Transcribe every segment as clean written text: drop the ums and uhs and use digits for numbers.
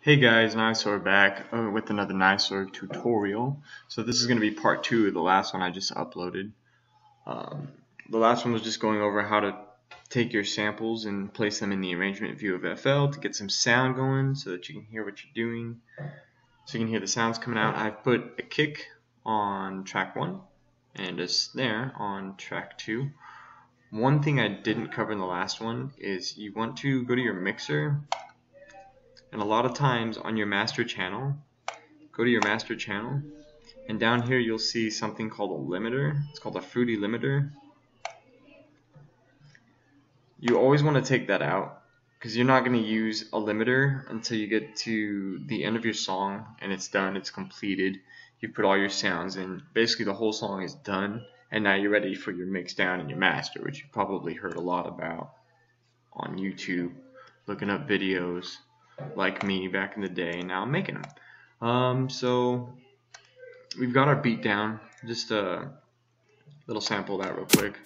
Hey guys, Nysor back with another Nysor tutorial. So this is going to be part 2 of the last one I just uploaded. The last one was just going over how to take your samples and place them in the arrangement view of FL to get some sound going so that you can hear what you're doing. So you can hear the sounds coming out. I've put a kick on track 1 and a snare on track 2. One thing I didn't cover in the last one is you want to go to your mixer. And a lot of times on your master channel, go to your master channel, and down here you'll see something called a limiter. It's called a fruity limiter. You always want to take that out because you're not going to use a limiter until you get to the end of your song and it's done, it's completed. You put all your sounds in. Basically the whole song is done, and now you're ready for your mix down and your master, which you probably heard a lot about on YouTube, looking up videos like me back in the day. Now I'm making them. So we've got our beat down. Just a little sample of that real quick.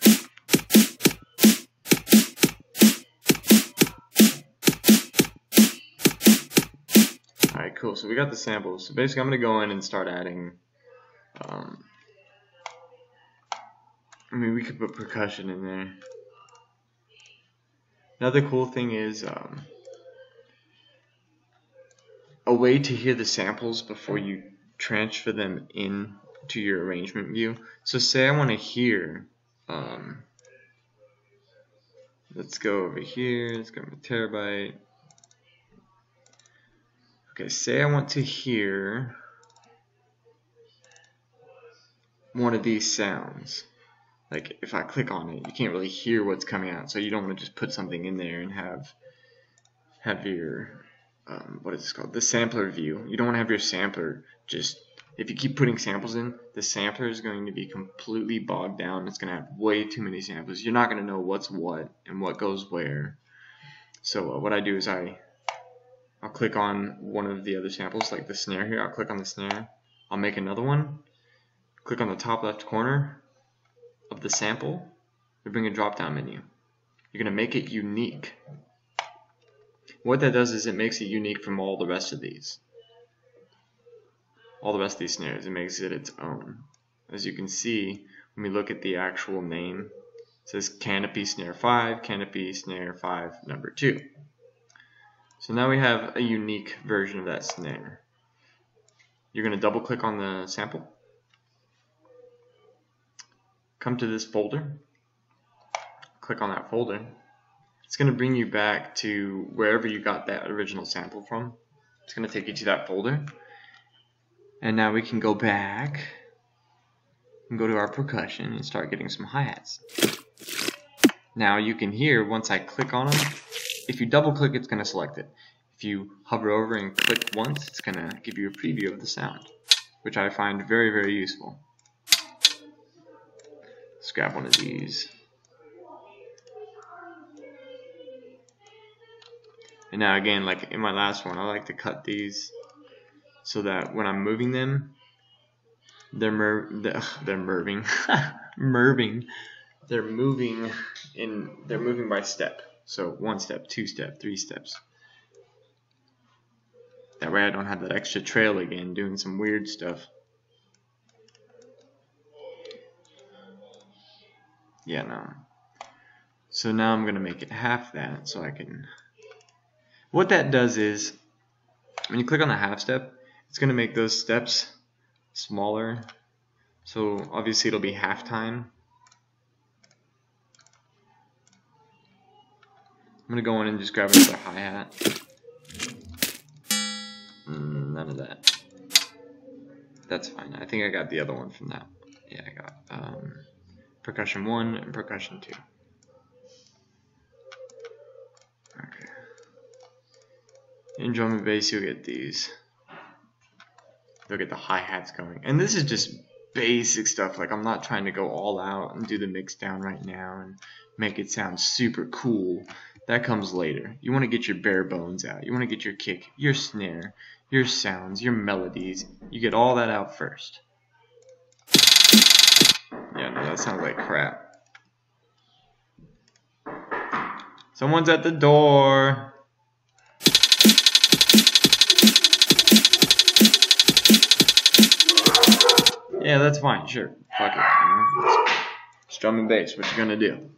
Alright, cool. So we got the samples. So basically I'm going to go in and start adding, we could put percussion in there. Another cool thing is a way to hear the samples before you transfer them in to your arrangement view. So say I want to hear, let's go over here, let's go to terabyte. Okay, say I want to hear one of these sounds. Like if I click on it, you can't really hear what's coming out, so you don't want to just put something in there and have your what is this called? The sampler view. You don't want to have your sampler just, if you keep putting samples in, the sampler is going to be completely bogged down. It's going to have way too many samples. You're not going to know what's what and what goes where. So what I do is I'll click on one of the other samples, like the snare here. I'll click on the snare. I'll make another one. Click on the top left corner of the sample. You bring a drop down menu. You're going to make it unique. What that does is it makes it unique from all the rest of these. All the rest of these snares, it makes it its own. As you can see, when we look at the actual name, it says Canopy Snare 5, Canopy Snare 5, number 2. So now we have a unique version of that snare. You're going to double click on the sample. Come to this folder. Click on that folder. It's going to bring you back to wherever you got that original sample from. It's going to take you to that folder. And now we can go back and go to our percussion and start getting some hi-hats. Now you can hear once I click on them, if you double click it's going to select it. If you hover over and click once, it's going to give you a preview of the sound, which I find very, very useful. Let's grab one of these. And now again, like in my last one, I like to cut these so that when I'm moving them, they're moving by step. So 1 step, 2 step, 3 steps. That way I don't have that extra trail again doing some weird stuff. Yeah, no. So now I'm gonna make it half that so I can. What that does is, when you click on the half step, it's going to make those steps smaller. So obviously it'll be half time. I'm going to go in and just grab another hi-hat. None of that. That's fine. I think I got the other one from that. Yeah, I got percussion 1 and percussion 2. Okay. In drum and bass, you'll get these. You'll get the hi-hats going. And this is just basic stuff. Like, I'm not trying to go all out and do the mix down right now and make it sound super cool. That comes later. You want to get your bare bones out. You want to get your kick, your snare, your sounds, your melodies. You get all that out first. Yeah, no, that sounds like crap. Someone's at the door. that's fine. Sure. Fuck it. You know? It's drum and bass. What you gonna do?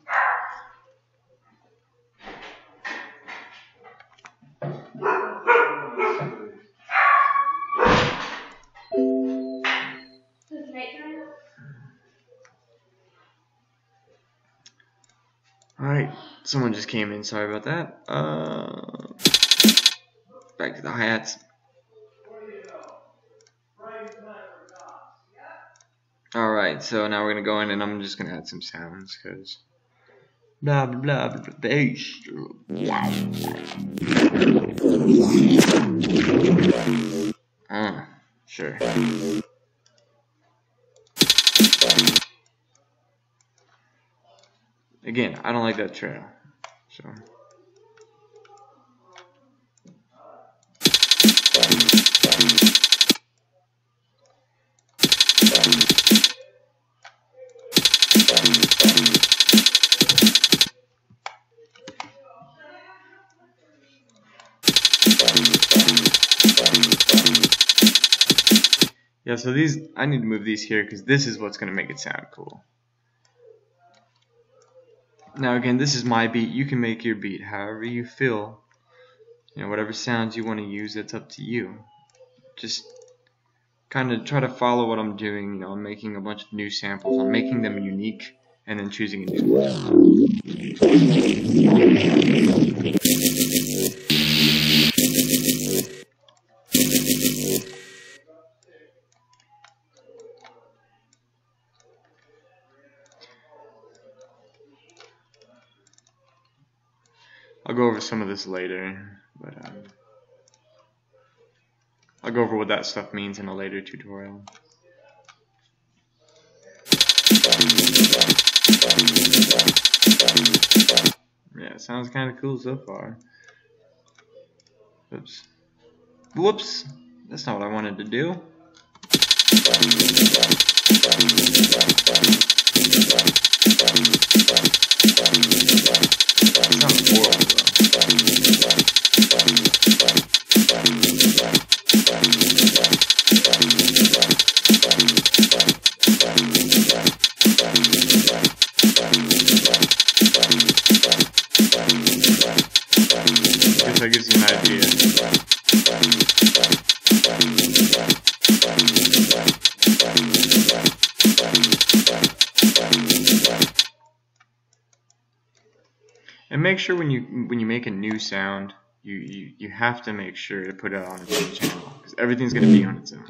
Alright, someone just came in, sorry about that. Back to the hi-hats. Alright, so now we're gonna go in and I'm just gonna add some sounds, because blah blah blah blah bass. Sure. Again, I don't like that trail, so. Yeah, so these, I need to move these here because this is what's going to make it sound cool. Now again, this is my beat. You can make your beat however you feel. You know, whatever sounds you want to use, it's up to you. Just kind of try to follow what I'm doing. You know, I'm making a bunch of new samples. I'm making them unique and then choosing a new one. I'll go over some of this later, but I'll go over what that stuff means in a later tutorial. Yeah, it sounds kind of cool so far. Oops. Whoops! That's not what I wanted to do. That gives you an idea. And make sure when you make a new sound, you have to make sure to put it on its own channel, because everything's going to be on its own.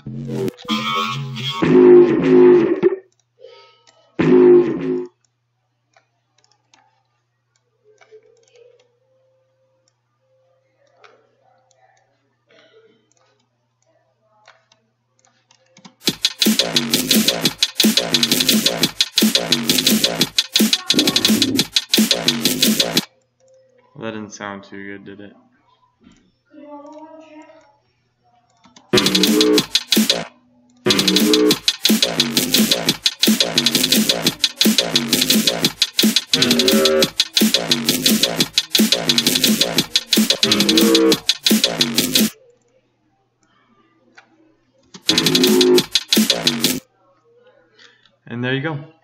Well, that didn't sound too good, did it? And there you go.